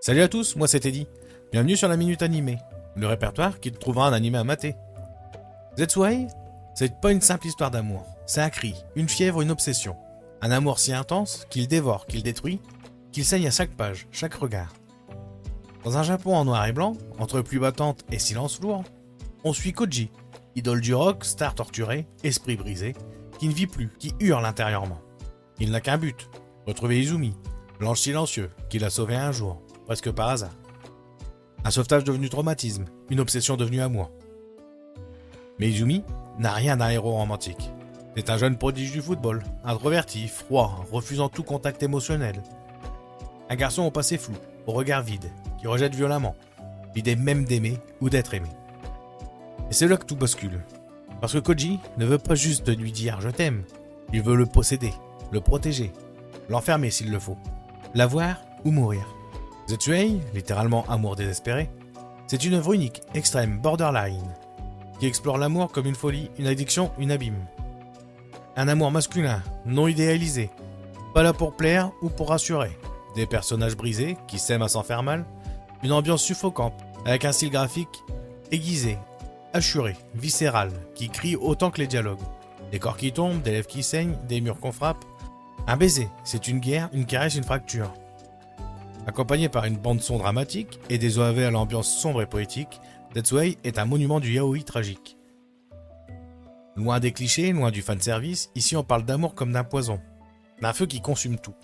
Salut à tous, moi c'est Teddy. Bienvenue sur la Minute Animée, le répertoire qui te trouvera un animé à mater. Zetsuai, c'est pas une simple histoire d'amour, c'est un cri, une fièvre, une obsession. Un amour si intense qu'il dévore, qu'il détruit, qu'il saigne à chaque page, chaque regard. Dans un Japon en noir et blanc, entre pluie battante et silence lourd, on suit Koji, idole du rock, star torturée, esprit brisé, qui ne vit plus, qui hurle intérieurement. Il n'a qu'un but, retrouver Izumi, l'ange silencieux, qui l'a sauvé un jour, presque par hasard. Un sauvetage devenu traumatisme, une obsession devenue amour. Mais Izumi n'a rien d'un héros romantique. C'est un jeune prodige du football, introverti, froid, refusant tout contact émotionnel. Un garçon au passé flou, au regard vide, qui rejette violemment, l'idée même d'aimer ou d'être aimé. Et c'est là que tout bascule. Parce que Koji ne veut pas juste lui dire « je t'aime », il veut le posséder, le protéger, l'enfermer s'il le faut, l'avoir ou mourir. Zetsuei, littéralement amour désespéré, c'est une œuvre unique, extrême, borderline, qui explore l'amour comme une folie, une addiction, une abîme. Un amour masculin, non idéalisé, pas là pour plaire ou pour rassurer. Des personnages brisés qui s'aiment à s'en faire mal, une ambiance suffocante, avec un style graphique aiguisé, assuré, viscéral, qui crie autant que les dialogues. Des corps qui tombent, des lèvres qui saignent, des murs qu'on frappe. Un baiser, c'est une guerre, une caresse, une fracture. Accompagné par une bande-son dramatique et des OAV à l'ambiance sombre et poétique, Zetsuei est un monument du yaoi tragique. Loin des clichés, loin du fanservice, ici on parle d'amour comme d'un poison, d'un feu qui consume tout.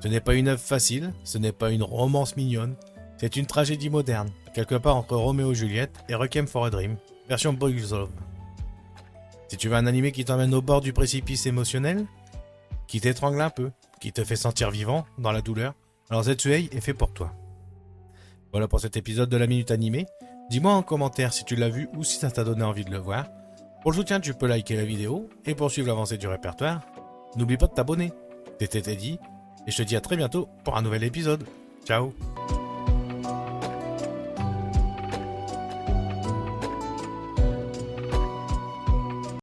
Ce n'est pas une œuvre facile, ce n'est pas une romance mignonne, c'est une tragédie moderne, quelque part entre Roméo et Juliette et Requiem for a Dream, version Boys Love. Si tu veux un animé qui t'emmène au bord du précipice émotionnel, qui t'étrangle un peu, qui te fait sentir vivant dans la douleur, alors Zetsuei est fait pour toi. Voilà pour cet épisode de la Minute Animée. Dis-moi en commentaire si tu l'as vu ou si ça t'a donné envie de le voir. Pour le soutien, tu peux liker la vidéo et poursuivre l'avancée du répertoire. N'oublie pas de t'abonner. C'était Teddy et je te dis à très bientôt pour un nouvel épisode. Ciao.